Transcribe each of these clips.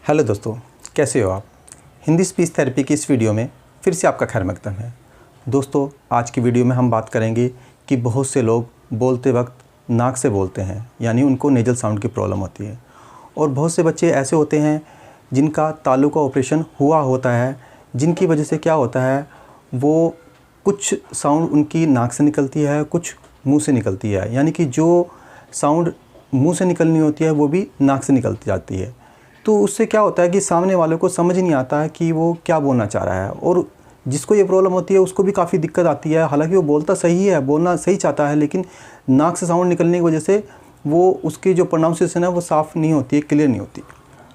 Hello दोस्तों, कैसे हो आप। हिंदी स्पीच थेरेपी की इस वीडियो में फिर से आपका खैर मकदम है। दोस्तों, आज की वीडियो में हम बात करेंगे कि बहुत से लोग बोलते वक्त नाक से बोलते हैं, यानी उनको नेजल साउंड की प्रॉब्लम होती है। और बहुत से बच्चे ऐसे होते हैं जिनका तालु का ऑपरेशन हुआ होता है, जिनकी वजह से क्या होता है, वो कुछ साउंड उनकी नाक से निकलती है, कुछ मुँह से निकलती है। यानी कि जो साउंड मुँह से निकलनी होती है वो भी नाक से निकलती जाती है। तो उससे क्या होता है कि सामने वाले को समझ नहीं आता है कि वो क्या बोलना चाह रहा है, और जिसको ये प्रॉब्लम होती है उसको भी काफ़ी दिक्कत आती है। हालांकि वो बोलता सही है, बोलना सही चाहता है, लेकिन नाक से साउंड निकलने की वजह से वो उसकी जो प्रोनाउंसिएशन है वो साफ़ नहीं होती है, क्लियर नहीं होती।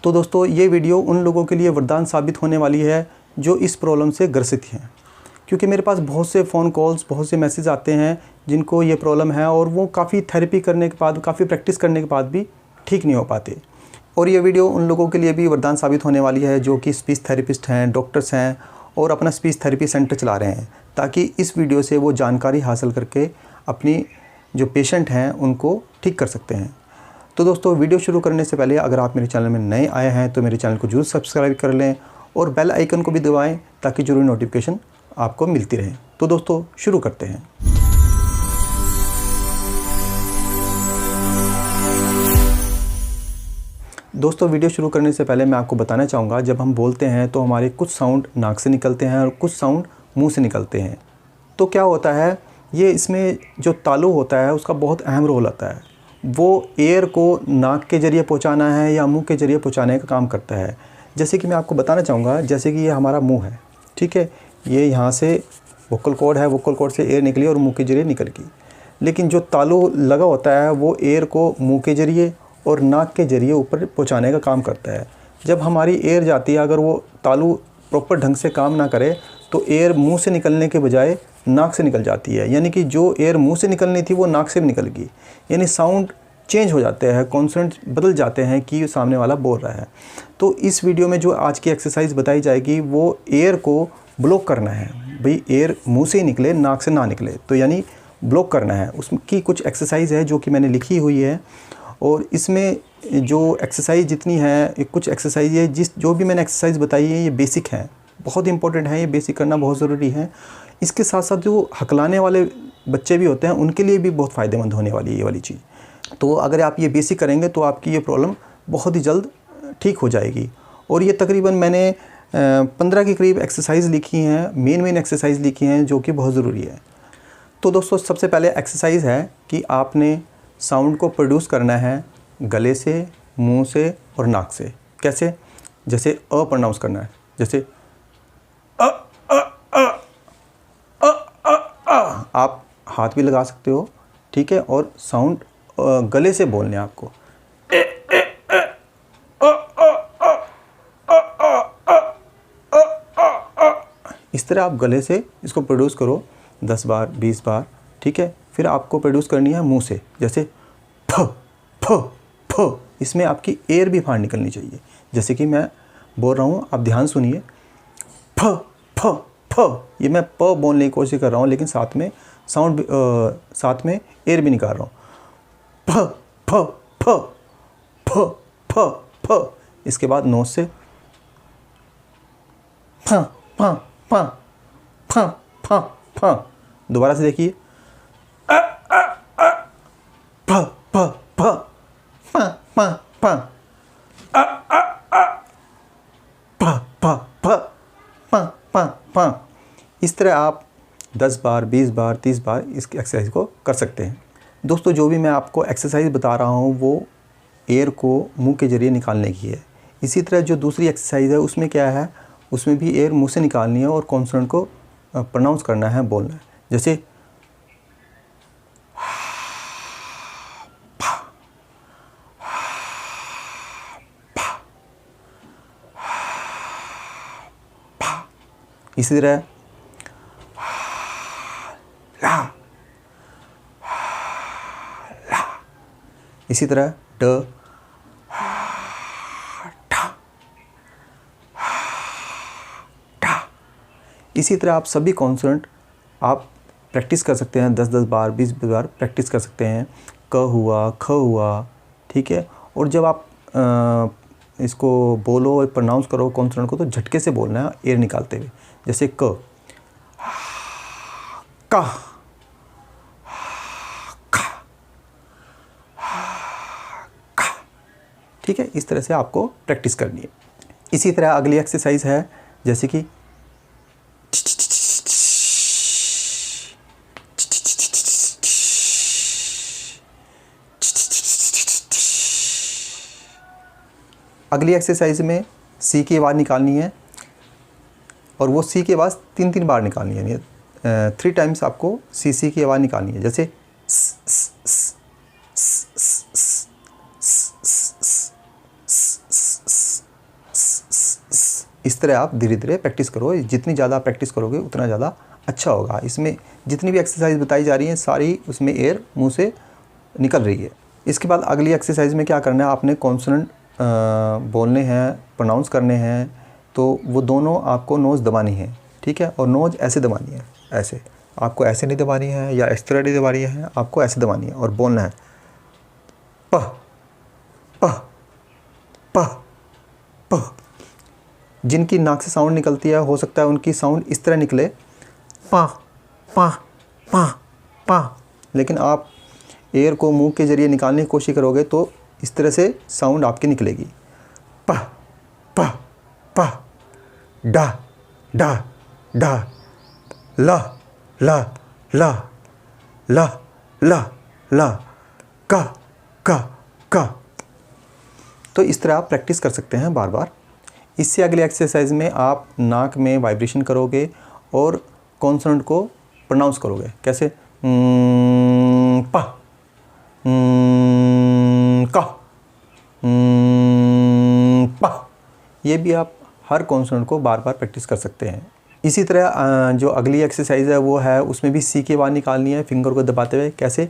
तो दोस्तों, ये वीडियो उन लोगों के लिए वरदान साबित होने वाली है जो इस प्रॉब्लम से ग्रसित हैं, क्योंकि मेरे पास बहुत से फ़ोन कॉल्स, बहुत से मैसेज आते हैं जिनको ये प्रॉब्लम है, और वो काफ़ी थेरेपी करने के बाद, काफ़ी प्रैक्टिस करने के बाद भी ठीक नहीं हो पाते। और ये वीडियो उन लोगों के लिए भी वरदान साबित होने वाली है जो कि स्पीच थेरेपिस्ट हैं, डॉक्टर्स हैं और अपना स्पीच थेरेपी सेंटर चला रहे हैं, ताकि इस वीडियो से वो जानकारी हासिल करके अपनी जो पेशेंट हैं उनको ठीक कर सकते हैं। तो दोस्तों, वीडियो शुरू करने से पहले अगर आप मेरे चैनल में नए आए हैं तो मेरे चैनल को जरूर सब्सक्राइब कर लें और बेल आइकन को भी दबाएँ ताकि जरूरी नोटिफिकेशन आपको मिलती रहे। तो दोस्तों, शुरू करते हैं। दोस्तों, वीडियो शुरू करने से पहले मैं आपको बताना चाहूँगा, जब हम बोलते हैं तो हमारे कुछ साउंड नाक से निकलते हैं और कुछ साउंड मुंह से निकलते हैं। तो क्या होता है, ये इसमें जो तालु होता है उसका बहुत अहम रोल होता है। वो एयर को नाक के ज़रिए पहुँचाना है या मुंह के ज़रिए पहुँचाने का काम करता है। जैसे कि मैं आपको बताना चाहूँगा, जैसे कि ये हमारा मुँह है, ठीक है, ये यहाँ से वोकल कॉर्ड है, वोकल कॉर्ड से एयर निकली और मुँह के ज़रिए निकल गई। लेकिन जो तालु लगा होता है वो एयर को मुँह के ज़रिए और नाक के ज़रिए ऊपर पहुंचाने का काम करता है। जब हमारी एयर जाती है, अगर वो तालु प्रॉपर ढंग से काम ना करे तो एयर मुंह से निकलने के बजाय नाक से निकल जाती है। यानी कि जो एयर मुंह से निकलनी थी वो नाक से भी निकल गई। यानी साउंड चेंज हो जाते हैं, कॉन्सोनेंट बदल जाते हैं कि सामने वाला बोल रहा है। तो इस वीडियो में जो आज की एक्सरसाइज बताई जाएगी वो एयर को ब्लॉक करना है। भाई, एयर मुँह से ही निकले, नाक से ना निकले, तो यानी ब्लॉक करना है। उसकी कुछ एक्सरसाइज है जो कि मैंने लिखी हुई है, और इसमें जो एक्सरसाइज जितनी है, कुछ एक्सरसाइज है जो भी मैंने एक्सरसाइज बताई है ये बेसिक है, बहुत इंपॉर्टेंट है, ये बेसिक करना बहुत ज़रूरी है। इसके साथ साथ जो हकलाने वाले बच्चे भी होते हैं उनके लिए भी बहुत फ़ायदेमंद होने वाली है ये वाली चीज़। तो अगर आप ये बेसिक करेंगे तो आपकी ये प्रॉब्लम बहुत ही जल्द ठीक हो जाएगी। और ये तकरीबन मैंने 15 के करीब एक्सरसाइज लिखी हैं, मेन एक्सरसाइज लिखी हैं जो कि बहुत ज़रूरी है। तो दोस्तों, सबसे पहले एक्सरसाइज है कि आपने साउंड को प्रोड्यूस करना है गले से, मुंह से और नाक से। कैसे? जैसे अ प्रोनाउंस करना है, जैसे अ अ अ अ अ अ। आप हाथ भी लगा सकते हो, ठीक है, और साउंड गले से बोलने हैं आपको। ए ए ए अ अ अ अ अ अ अ अ। इस तरह आप गले से इसको प्रोड्यूस करो 10 बार, 20 बार, ठीक है। फिर आपको प्रोड्यूस करनी है मुंह से, जैसे फ फ फ। इसमें आपकी एयर भी बाहर निकलनी चाहिए। जैसे कि मैं बोल रहा हूँ, आप ध्यान सुनिए, फ फ फ। ये मैं प बोलने की कोशिश कर रहा हूँ, लेकिन साथ में साउंड, साथ में एयर भी निकाल रहा हूँ। फ फ फ फ फ फ। इसके बाद नोज से फ फ फ फ फ फ। दोबारा से देखिए, फ फ फ फ फ फ फ फ फ फ फ फ। इस तरह आप 10 बार, 20 बार, 30 बार इस एक्सरसाइज को कर सकते हैं। दोस्तों, जो भी मैं आपको एक्सरसाइज बता रहा हूँ वो एयर को मुंह के ज़रिए निकालने की है। इसी तरह जो दूसरी एक्सरसाइज है उसमें क्या है, उसमें भी एयर मुंह से निकालनी है और कॉन्सोनेंट को प्रोनाउंस करना है, बोलना है। जैसे इसी तरह ला ला। इसी तरह ड ढा ढा। इसी तरह आप सभी कॉन्सोनेंट आप प्रैक्टिस कर सकते हैं, 10-10 बार, 20-20 बार प्रैक्टिस कर सकते हैं। क हुआ, ख हुआ, ठीक है। और जब आप इसको बोलो और प्रोनाउंस करो कॉन्सोनेंट को, तो झटके से बोलना है एयर निकालते हुए। जैसे क, का, ठीक है। इस तरह से आपको प्रैक्टिस करनी है। इसी तरह अगली एक्सरसाइज है जैसे कि अगली एक्सरसाइज में सी की आवाज़ निकालनी है और वो सी की आवाज़ 3 बार निकालनी है, 3 टाइम्स आपको सी की आवाज़ निकालनी है। जैसे इस तरह आप धीरे धीरे प्रैक्टिस करो। जितनी ज़्यादा प्रैक्टिस करोगे उतना ज़्यादा अच्छा होगा। इसमें जितनी भी एक्सरसाइज बताई जा रही हैं सारी उसमें एयर मुंह से निकल रही है। इसके बाद अगली एक्सरसाइज में क्या करना है, आपने कॉन्सोनेंट बोलने हैं, प्रोनाउंस करने हैं, तो वो दोनों आपको नोज़ दबानी है, ठीक है। और नोज़ ऐसे दबानी है, ऐसे आपको ऐसे नहीं दबानी है या इस तरह नहीं दबानी है, आपको ऐसे दबानी है और बोलना है प प प प। जिनकी नाक से साउंड निकलती है हो सकता है उनकी साउंड इस तरह निकले पा पा पा पा, लेकिन आप एयर को मुंह के ज़रिए निकालने की कोशिश करोगे तो इस तरह से साउंड आपकी निकलेगी प प प, डा डा डा, ला ला ला ला ला ला, का का का। तो इस तरह आप प्रैक्टिस कर सकते हैं बार बार। इससे अगले एक्सरसाइज में आप नाक में वाइब्रेशन करोगे और कॉन्सोनेंट को प्रोनाउंस करोगे। कैसे, पा, का, पा। ये भी आप हर कॉन्सोनेंट को बार बार प्रैक्टिस कर सकते हैं। इसी तरह जो अगली एक्सरसाइज है वो है उसमें भी सी की आवाज़ निकालनी है फिंगर को दबाते हुए। कैसे,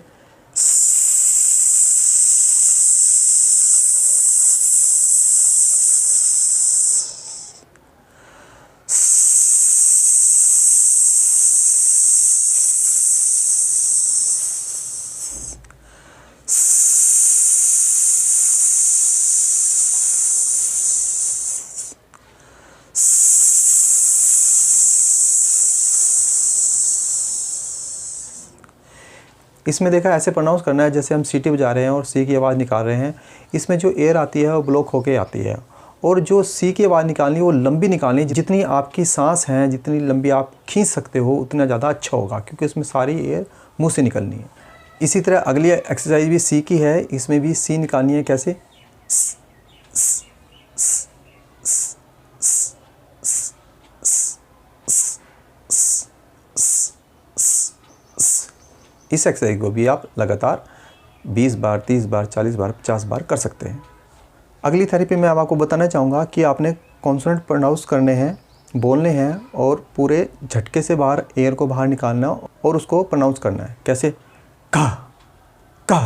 इसमें देखा ऐसे प्रोनाउंस करना है जैसे हम सीटी बजा रहे हैं और सी की आवाज़ निकाल रहे हैं। इसमें जो एयर आती है वो ब्लॉक होके आती है और जो सी की आवाज़ निकालनी है वो लंबी निकालनी है। जितनी आपकी सांस है, जितनी लंबी आप खींच सकते हो उतना ज़्यादा अच्छा होगा, क्योंकि इसमें सारी एयर मुंह से निकलनी है। इसी तरह अगली एक्सरसाइज भी सी की है, इसमें भी सी निकालनी है। कैसे, इस एक्सरसाइज को भी आप लगातार 20 बार, 30 बार, 40 बार, 50 बार कर सकते हैं। अगली थेरेपी में आपको बताना चाहूँगा कि आपने कॉन्सोनेंट प्रोनाउंस करने हैं, बोलने हैं और पूरे झटके से बाहर एयर को बाहर निकालना और उसको प्रोनाउंस करना है। कैसे, का का,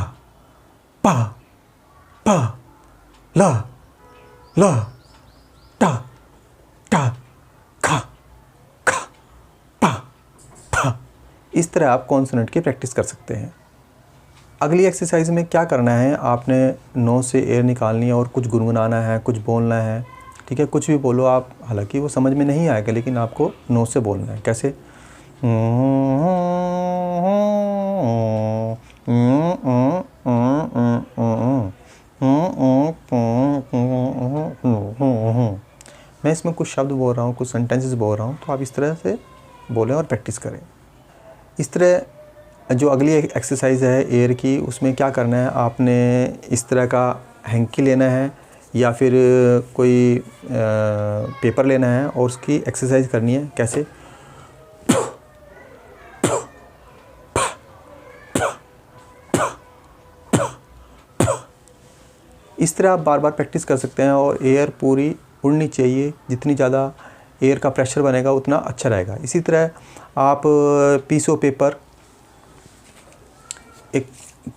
पा पा, ला ला, टा टा, खा खा, पा पा। इस तरह आप कॉन्सोनेंट की प्रैक्टिस कर सकते हैं। अगली एक्सरसाइज में क्या करना है, आपने नोज़ से एयर निकालनी है और कुछ गुनगुनाना है, कुछ बोलना है, ठीक है। कुछ भी बोलो आप, हालांकि वो समझ में नहीं आएगा लेकिन आपको नोज़ से बोलना है। कैसे, मैं इसमें कुछ शब्द बोल रहा हूँ, कुछ सेंटेंसेस बोल रहा हूँ, तो आप इस तरह से बोलें और प्रैक्टिस करें। इस तरह जो अगली एक्सरसाइज है एयर की, उसमें क्या करना है, आपने इस तरह का हैंकी लेना है या फिर कोई पेपर लेना है और उसकी एक्सरसाइज करनी है। कैसे, इस तरह आप बार बार प्रैक्टिस कर सकते हैं और एयर पूरी उड़नी चाहिए। जितनी ज़्यादा एयर का प्रेशर बनेगा उतना अच्छा रहेगा। इसी तरह आप पीस ऑफ पेपर, एक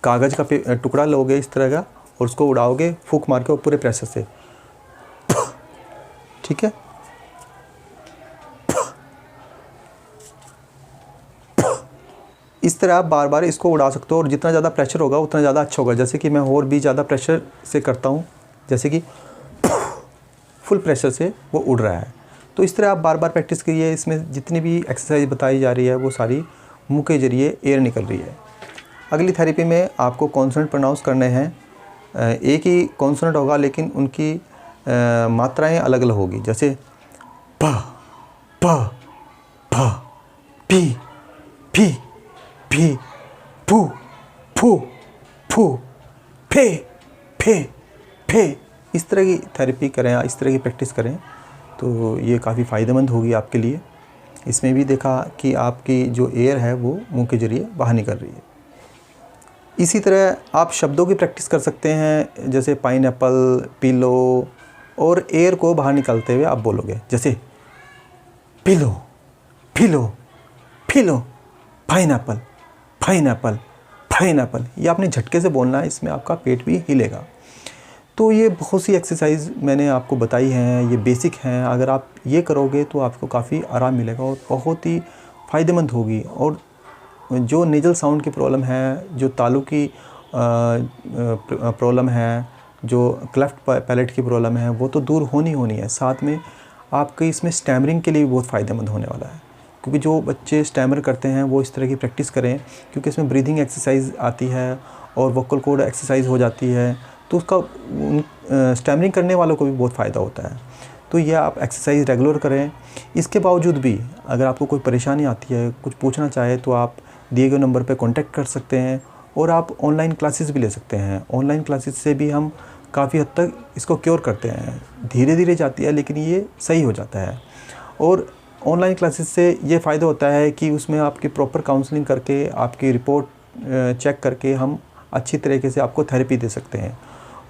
कागज़ का टुकड़ा लोगे इस तरह का और उसको उड़ाओगे फूंक मार के पूरे प्रेशर से, ठीक है। इस तरह आप बार बार इसको उड़ा सकते हो और जितना ज़्यादा प्रेशर होगा उतना ज़्यादा अच्छा होगा। जैसे कि मैं और भी ज़्यादा प्रेशर से करता हूँ, जैसे कि फुल प्रेशर से वो उड़ रहा है। तो इस तरह आप बार बार प्रैक्टिस करिए। इसमें जितनी भी एक्सरसाइज बताई जा रही है वो सारी मुंह के ज़रिए एयर निकल रही है। अगली थेरेपी में आपको कॉन्सोनेंट प्रोनाउंस करने हैं। एक ही कॉन्सोनेंट होगा लेकिन उनकी मात्राएं अलग अलग होगी। जैसे प प प पी पी पी फू फू फू फे फे फे। इस तरह की थेरेपी करें, इस तरह की प्रैक्टिस करें तो ये काफ़ी फ़ायदेमंद होगी आपके लिए। इसमें भी देखा कि आपकी जो एयर है वो मुंह के ज़रिए बाहर निकल रही है। इसी तरह आप शब्दों की प्रैक्टिस कर सकते हैं, जैसे पाइनएप्पल, पिलो, और एयर को बाहर निकालते हुए आप बोलोगे। जैसे pillow pillow pillow, pineapple pineapple pineapple. ये आपने झटके से बोलना है, इसमें आपका पेट भी हिलेगा। तो ये बहुत सी एक्सरसाइज मैंने आपको बताई हैं, ये बेसिक हैं। अगर आप ये करोगे तो आपको काफ़ी आराम मिलेगा और बहुत ही फ़ायदेमंद होगी। और जो नेजल साउंड की प्रॉब्लम है, जो तालू की प्रॉब्लम है, जो क्लेफ्ट पैलेट की प्रॉब्लम है, वो तो दूर होनी है। साथ में आपके इसमें स्टैमरिंग के लिए भी बहुत फ़ायदेमंद होने वाला है। क्योंकि जो बच्चे स्टैमर करते हैं वो इस तरह की प्रैक्टिस करें, क्योंकि इसमें ब्रीदिंग एक्सरसाइज आती है और वोकल कॉर्ड एक्सरसाइज हो जाती है। तो उसका स्टैमरिंग करने वालों को भी बहुत फ़ायदा होता है। तो ये आप एक्सरसाइज रेगुलर करें। इसके बावजूद भी अगर आपको कोई परेशानी आती है, कुछ पूछना चाहे, तो आप दिए गए नंबर पर कॉन्टैक्ट कर सकते हैं। और आप ऑनलाइन क्लासेस भी ले सकते हैं। ऑनलाइन क्लासेस से भी हम काफ़ी हद तक इसको क्योर करते हैं। धीरे धीरे जाती है लेकिन ये सही हो जाता है। और ऑनलाइन क्लासेस से ये फ़ायदा होता है कि उसमें आपकी प्रॉपर काउंसलिंग करके, आपकी रिपोर्ट चेक करके हम अच्छी तरीके से आपको थेरेपी दे सकते हैं।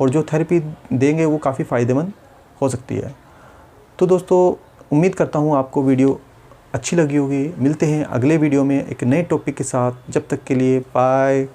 और जो थेरेपी देंगे वो काफ़ी फ़ायदेमंद हो सकती है। तो दोस्तों, उम्मीद करता हूँ आपको वीडियो अच्छी लगी होगी। मिलते हैं अगले वीडियो में एक नए टॉपिक के साथ। जब तक के लिए बाय।